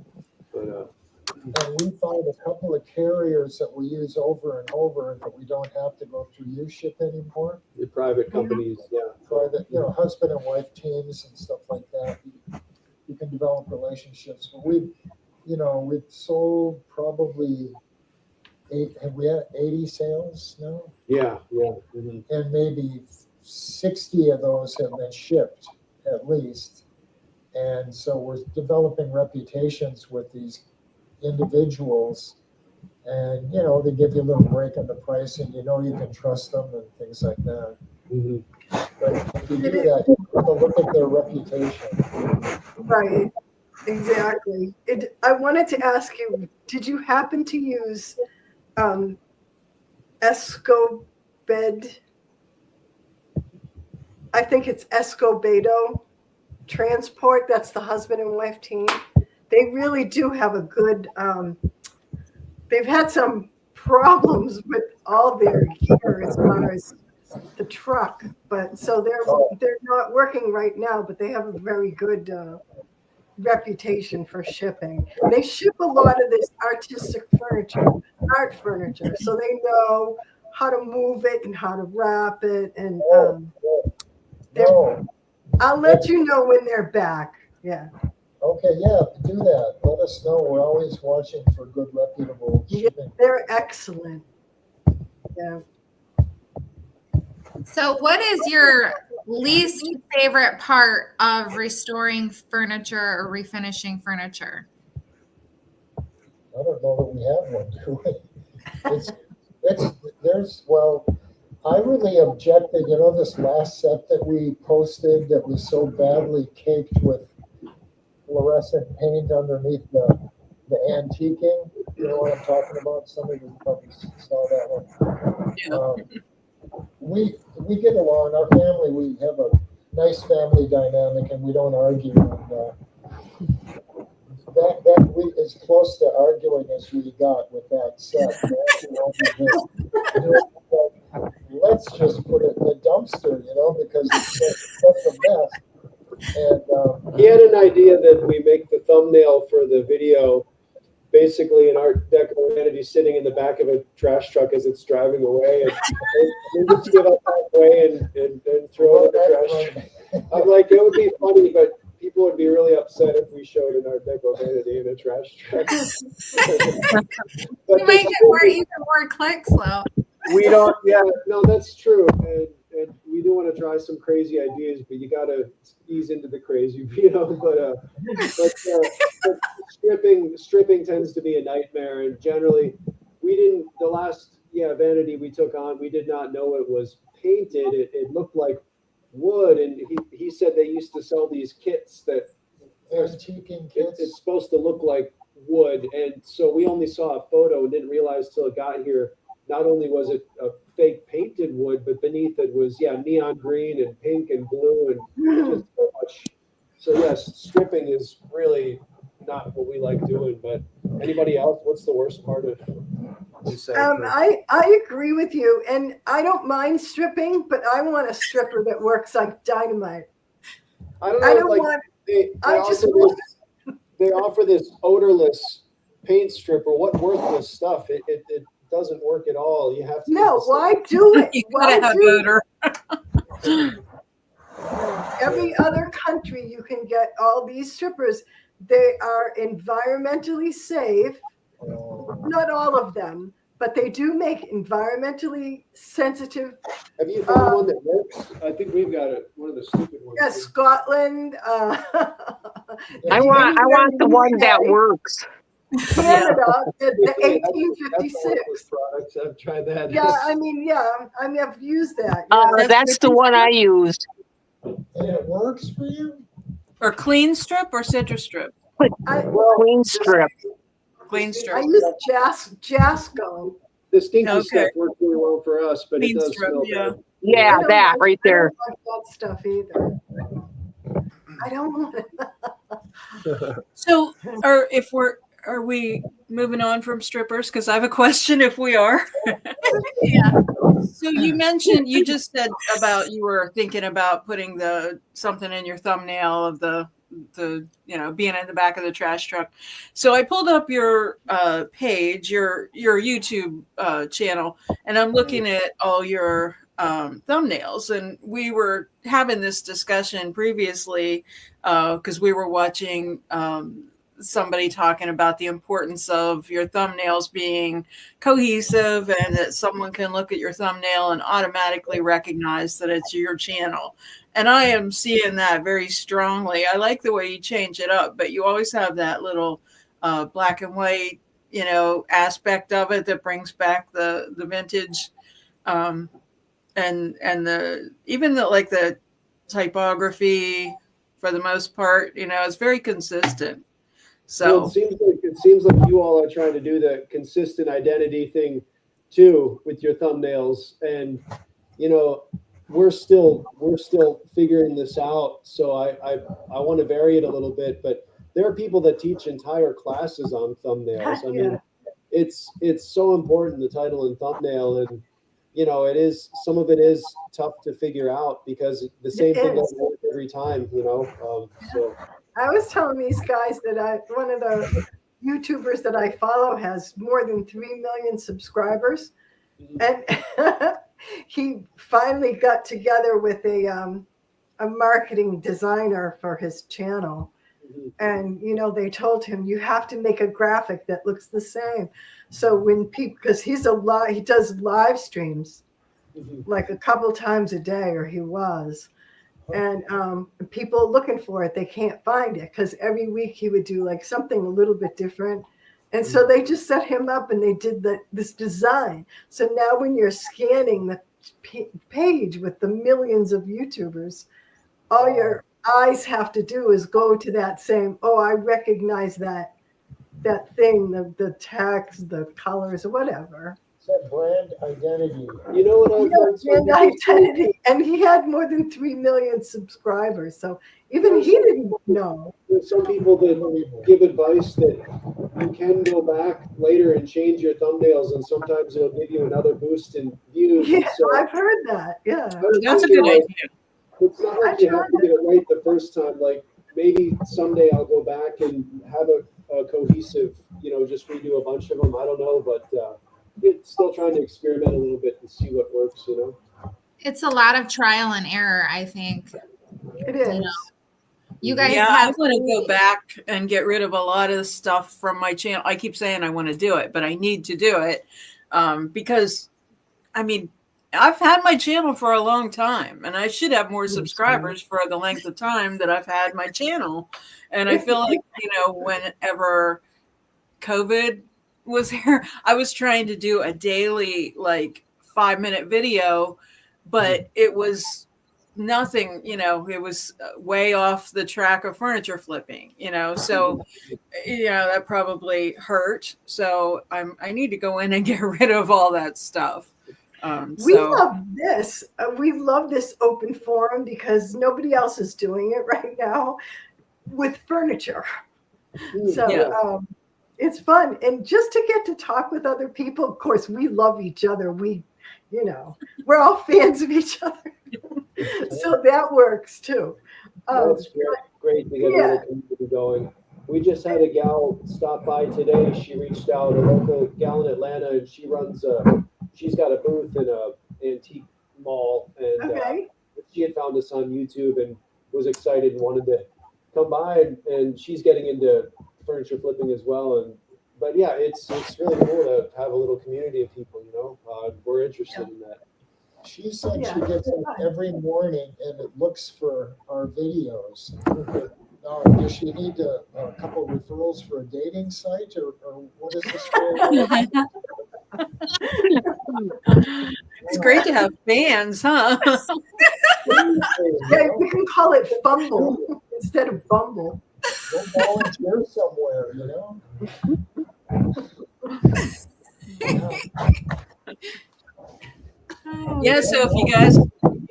But And we found a couple of carriers that we use over and over that we don't have to go through U-Ship anymore. the private companies, yeah. Private, husband and wife teams and stuff like that. You can develop relationships. But we've sold probably have we had 80 sales now? Yeah. Mhm. And maybe 60 of those have been shipped at least. And so we're developing reputations with these individuals, and they give you a little break on the pricing, you can trust them and things like that. Mhm. But if you do that, you have to look at their reputation. Right. Exactly. I wanted to ask you, did you happen to use Escobed? I think it's Escobedo Transport. That's the husband and wife team. They really do have a good, they've had some problems with all their gear as far as the truck, but so they're not working right now, but they have a very good reputation for shipping. They ship a lot of this artistic furniture, art furniture, so they know how to move it and how to wrap it. And I'll let you know when they're back. Yeah. Okay, yeah, do that. Let us know. We're always watching for good, reputable shipping. They're excellent. Yeah. So, what is your least favorite part of restoring furniture or refinishing furniture? I don't know that we have one, do we? I really objected, this last set that we posted that was so badly caked with fluorescent paint underneath the antiquing. You know what I'm talking about? Some of you probably saw that one. We get along. Our family, we have a nice family dynamic, and we don't argue. And that we as close to arguing as we got with that set. Let's just put it in the dumpster, because it's such a mess. And He had an idea that we make the thumbnail for the video basically an Art Deco vanity sitting in the back of a trash truck as it's driving away, and just give up halfway and throw it in the trash truck. I'm like, it would be funny, but people would be really upset if we showed an Art Deco vanity in a trash truck. We might get even more clicks though. We don't, yeah, no, that's true. And we do want to try some crazy ideas, but you got to ease into the crazy, but stripping tends to be a nightmare. And generally the last vanity we took on, we did not know it was painted. It looked like wood, and he said they used to sell these kits that Antiquing it's kits. supposed to look like wood, and so we only saw a photo and didn't realize till it got here. Not only was it a fake painted wood, but beneath it was neon green and pink and blue and just so much. So yes, stripping is really not what we like doing. But anybody else? What's the worst part of? I agree with you, and I don't mind stripping, but I want a stripper that works like dynamite. I don't know. I don't like want. they I just want. they offer this odorless paint stripper. What worthless stuff? It doesn't work at all. You have to. No, why do it? You Why gotta have do odor. Every other country you can get all these strippers. They are environmentally safe. Not all of them, but they do make environmentally sensitive. Have you found one that works? I think we've got one of the stupid ones. Yeah, Scotland. I want the one that works. Canada, the That's a 1856. worthless product. I've tried that. Yeah, I mean, I've used that. Yeah. That's the one I used. And it works for you? Or clean strip or citrus strip? Clean strip. Clean I strip. use Jasco. The stinky Okay. stuff works really well for us, but Clean it does strip, smell yeah. bad. Yeah, I don't that like- right there. I don't like that stuff either. I don't want it. So, are we moving on from strippers? Because I have a question if we are. Yeah. So you just said about you were thinking about putting something in your thumbnail of the being in the back of the trash truck. So I pulled up your page, your YouTube channel, and I'm looking at all your thumbnails. And we were having this discussion previously because we were watching somebody talking about the importance of your thumbnails being cohesive and that someone can look at your thumbnail and automatically recognize that it's your channel. And I am seeing that very strongly. I like the way you change it up, but you always have that little black and white, aspect of it that brings back the vintage and the typography for the most part, it's very consistent. So Well, it seems like you all are trying to do the consistent identity thing too with your thumbnails, and we're still figuring this out. So I want to vary it a little bit, but there are people that teach entire classes on thumbnails. I mean, it's so important, the title and thumbnail, and some of it is tough to figure out because the same thing doesn't work every time. So. I was telling these guys that one of the YouTubers that I follow has more than 3 million subscribers, and he finally got together with a marketing designer for his channel, and they told him you have to make a graphic that looks the same. So when people, because he does live streams like a couple times a day, or he was. And people looking for it, they can't find it because every week he would do like something a little bit different. And so they just set him up and they did this design. So now when you're scanning the page with the millions of YouTubers, all your eyes have to do is go to that same, I recognize that thing, the text, the colors, or whatever. That brand identity. You know what I've heard? Brand identity. And he had more than 3 million subscribers. So even he didn't know. There's some people that give advice that you can go back later and change your thumbnails, and sometimes it'll give you another boost in views. Yeah, So I've heard that. Yeah. that's a good idea. It's not like you have to get it right the first time. Like maybe someday I'll go back and have a cohesive, just redo a bunch of them. I don't know, but it's still trying to experiment a little bit and see what works. It's a lot of trial and error, I think. It is. You guys I have want to go back and get rid of a lot of stuff from my channel. I keep saying I want to do it, but I need to do it because, I've had my channel for a long time, and I should have more subscribers for the length of time that I've had my channel. And I feel like, whenever COVID was here, I was trying to do a daily 5-minute video, but it was nothing, it was way off the track of furniture flipping, so, that probably hurt. So I need to go in and get rid of all that stuff. We love this. We love this open forum because nobody else is doing it right now with furniture. So it's fun. And just to get to talk with other people, of course, we love each other. We're all fans of each other. So that works too. That's great to get a little community going. We just had a gal stop by today. She reached out, a local gal in Atlanta, and she's got a booth in a antique mall, and she had found us on YouTube and was excited and wanted to come by, and she's getting into furniture flipping as well. But yeah, it's really cool to have a little community of people. We're interested in that. She said she gets up every morning and it looks for our videos. Now, does she need a couple of referrals for a dating site, or what is the story? It's great to have fans, huh? Yeah, we can call it Fumble instead of Bumble. Go volunteer somewhere, Yeah, so if you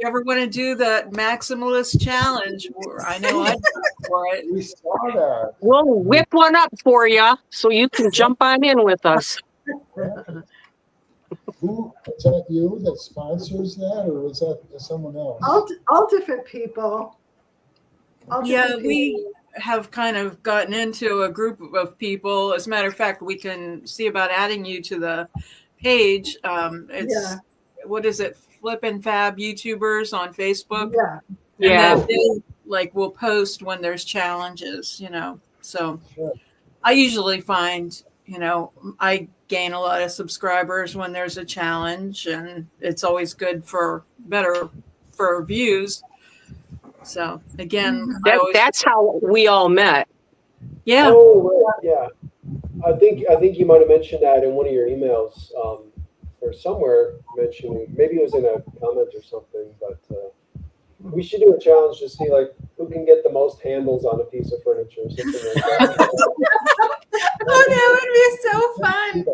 ever want to do the maximalist challenge, I know I'd go for it. We saw that. We'll whip one up for you so you can jump on in with us. Who is that? You that sponsors that, or is that someone else? All different people. We have kind of gotten into a group of people. As a matter of fact, we can see about adding you to the page. What is it? Flippin' Fab YouTubers on Facebook. Yeah. And they will post when there's challenges, So I usually find, I gain a lot of subscribers when there's a challenge, and it's always good for views. So again, that's how we all met. Yeah. Oh, right. Yeah. I think you might have mentioned that in one of your emails, or somewhere mentioning, maybe it was in a comment or something, but we should do a challenge to see who can get the most handles on a piece of furniture or something like that. Oh, that would be so fun.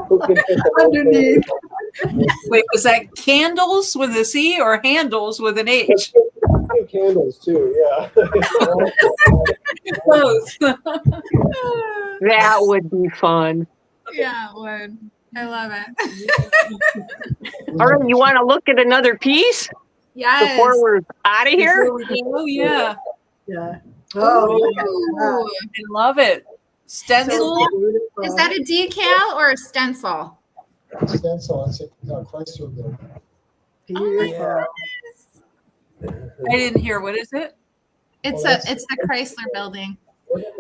Who can fit the most Underneath. handles? Wait, was that candles with a C or handles with an H? Two candles too, yeah. Both. That would be fun. Yeah, it would. I love it. All right, you want to look at another piece Yes. before we're out of here? Oh yeah. Yeah. Oh, look at Ooh. I love it. Stencil. that. Beautiful. Is that a decal or a stencil? Stencil, it's a Chrysler building. Beautiful. I didn't hear. What is it? It's the Chrysler building.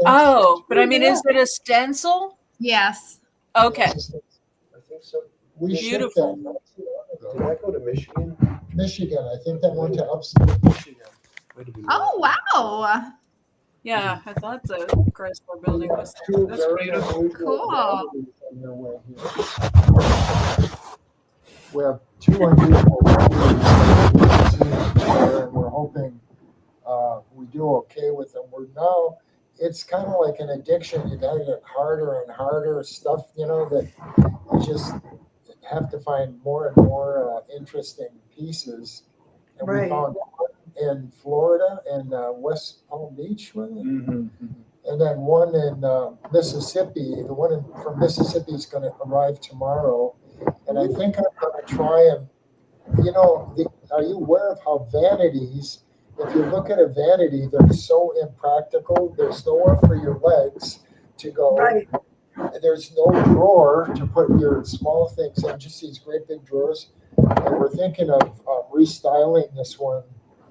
Oh, but I mean, is it a stencil? Yes. Okay. I think so. We Beautiful. shipped that not too long Did ago. that go to Michigan? Michigan, I think that went to upstate Michigan. Oh, wow. Yeah, I thought the Chrysler building was. Two That's very beautiful. unusual Cool. properties on their way here. We have two unusual properties and we're hoping we do okay with them. It's kind of like an addiction. You gotta get harder and harder stuff, that you just have to find more and more interesting pieces. And we Right. found one in Florida and West Palm Beach, wasn't it? Mm-hmm. And then one in Mississippi. The one from Mississippi is going to arrive tomorrow. And I think I'm going to try and, are you aware of how vanities, if you look at a vanity, they're so impractical. There's nowhere for your legs to go. Right. There's no drawer to put your small things in, just these great big drawers. And we're thinking of restyling this one,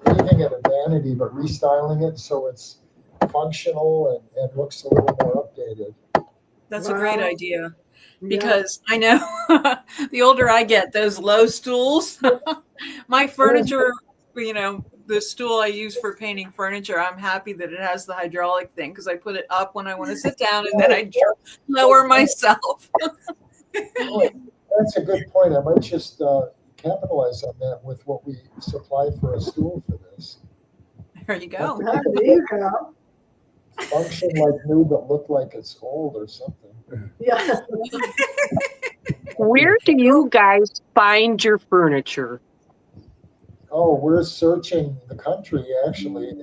leaving it a vanity, but restyling it so it's functional and looks a little more updated. That's a great idea. Yeah. Because I know the older I get, those low stools, my furniture, the stool I use for painting furniture, I'm happy that it has the hydraulic thing because I put it up when I want to sit down and then I lower myself. That's a good point. I might just capitalize on that with what we supply for a stool for this. There you go. There you go. Function like new, but look like it's old or something. Yeah. Where do you guys find your furniture? Oh, we're searching the country actually,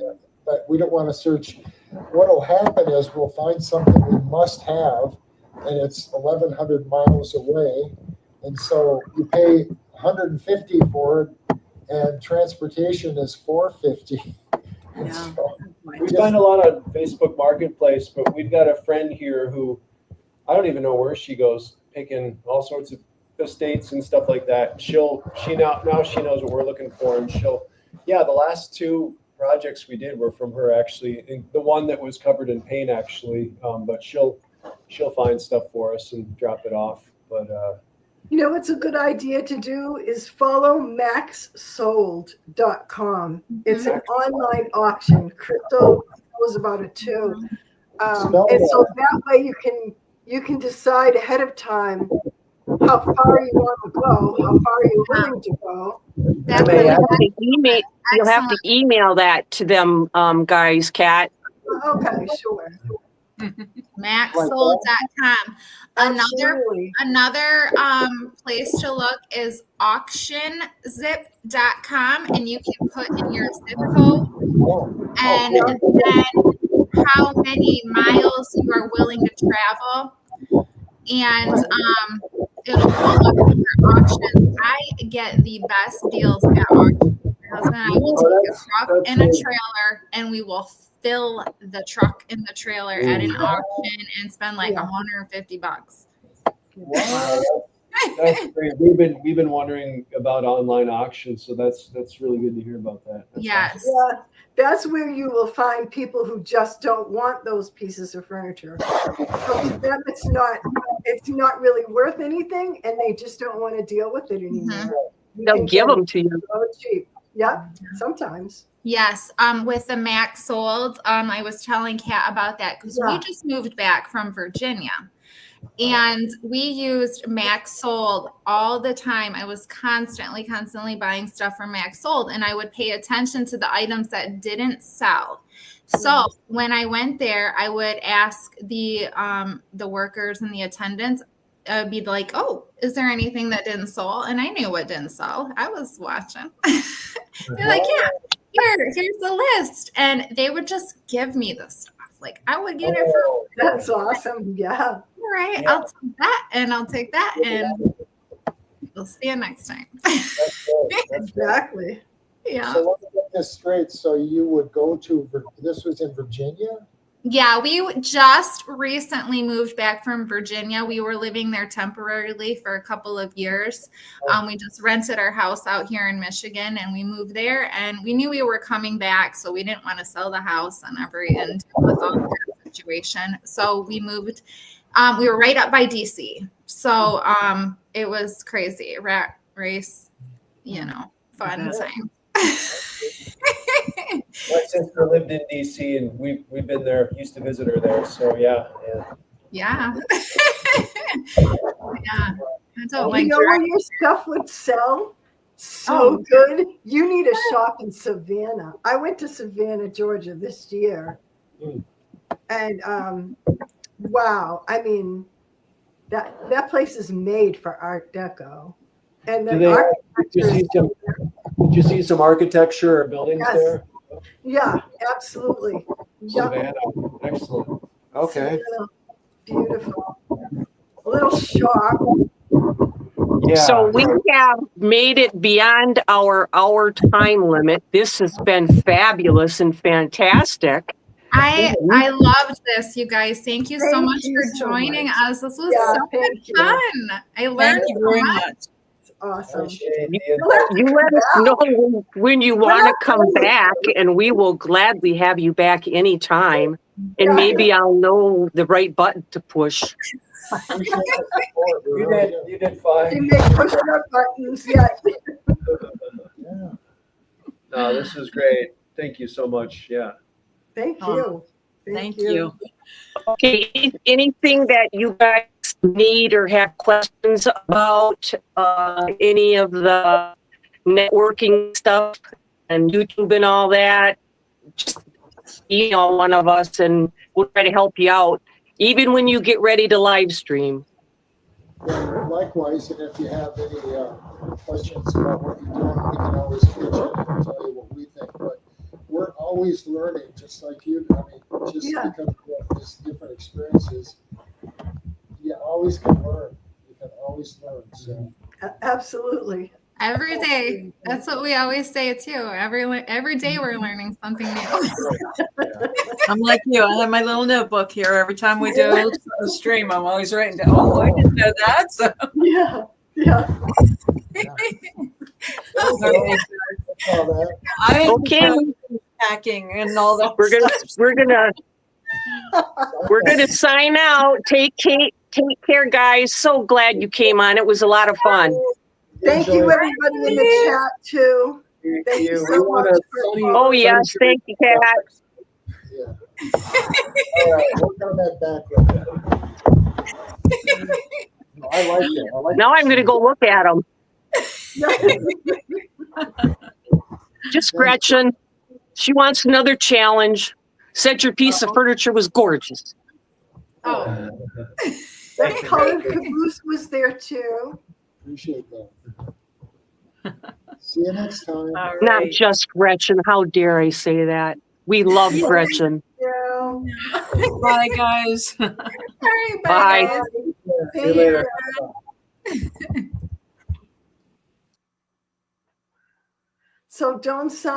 but we don't want to search. What'll happen is we'll find something we must have, and it's 1,100 miles away, and so you pay 150 for it, and transportation is 450. And Yeah. so We find a lot on Facebook Marketplace, but we've got a friend here who I don't even know where she goes, picking all sorts of estates and stuff like that. She now she knows what we're looking for, and the last two projects we did were from her actually. And the one that was covered in paint actually, but she'll find stuff for us and drop it off. But You know what's a good idea to do is follow maxsold.com. It's an online auction. Crystal knows about it too. And so that way you can decide ahead of time how far you want to go, how far you're willing to go. That's You'll really have to email, you'll have to excellent. email that to them, guys, Kat. Okay, sure. Maxsold.com. Absolutely. Another place to look is auctionzip.com, and you can put in your zip code and then how many miles you are willing to travel, and it'll pull up your auctions. I get the best deals at auctions. My husband and I will take a truck and a trailer, and we will fill the truck and the trailer at an auction and spend like $150. wow, that's great. We've been wondering about online auctions, so that's really good to hear about that. That's Yes. Yeah, that's where you will find people who just don't want those pieces of furniture. So to them, it's not really worth anything, and they just don't want to deal with it anymore. You They'll can give get them it to you. so cheap. Yep, sometimes. Yes, with the Max sold, I was telling Kat about that because we just moved back from Virginia, and we used Max sold all the time. I was constantly buying stuff from Max sold, and I would pay attention to the items that didn't sell. So when I went there, I would ask the workers and the attendants. I'd be like, "Oh, is there anything that didn't sell?" And I knew what didn't sell. I was watching. They're like, "Yeah, here's the list," and they would just give me the stuff. Like I would get it for That's awesome. Yeah. all right. I'll take that, and I'll take that, and we'll see you next time. Exactly. Yeah. So let me get this straight. So you would go to, this was in Virginia? Yeah, we just recently moved back from Virginia. We were living there temporarily for a couple of years. We just rented our house out here in Michigan, and we moved there. And we knew we were coming back, so we didn't want to sell the house and deal with all that situation. So we moved. We were right up by DC, so it was crazy. Rat race, fun time. My sister lived in DC, and we've been there, used to visit her there. So yeah. Yeah. I don't like You know where your stuff would sell so good? You need a shop in Savannah. I went to Savannah, Georgia this year. And wow, I mean, that place is made for Art Deco. And the did you see some architecture or buildings there? Yeah, absolutely. Savannah, excellent. Okay. Savannah, beautiful. A little sharp. Yeah. So we have made it beyond our time limit. This has been fabulous and fantastic. I loved this, you guys. Thank you so much for joining us. This was so much fun. I learned Thank you very much. Awesome. You let us know when you want to come back, and we will gladly have you back anytime. And maybe I'll know the right button to push. You did fine. You make push up buttons, yeah. No, this is great. Thank you so much. Yeah. Thank you. Thank you. Okay, anything that you guys need or have questions about any of the networking stuff and YouTube and all that, just email one of us and we'll try to help you out, even when you get ready to live stream. Well, likewise, and if you have any questions about what you're doing, we can always pitch in and tell you what we think. But we're always learning, just like you. I mean, just Yeah. because we have these different experiences, you always can learn. You can always learn. So Absolutely. Every day. That's what we always say too. Every day we're learning something new. I'm like you. I have my little notebook here. Every time we do a stream, I'm always writing down, oh, I didn't know that. So Yeah. Yeah. all that. I Okay. hacking and all that. We're gonna sign out. Take care, guys. So glad you came on. It was a lot of fun. Thank you, everybody in the chat, too. Thank you so much. Oh yes, thank you, Kat. Yeah. All right, we'll come back with that. No, I like it. I like Now I'm it. gonna go look at them. Just Gretchen. She wants another challenge. Said your piece of furniture was gorgeous. Oh, That colored caboose was there, too. Appreciate that. See you next time. All Not right. just Gretchen. How dare I say that? We love Gretchen. Yeah. Bye, guys. all right, bye, Bye. guys. See you later. So don't sign.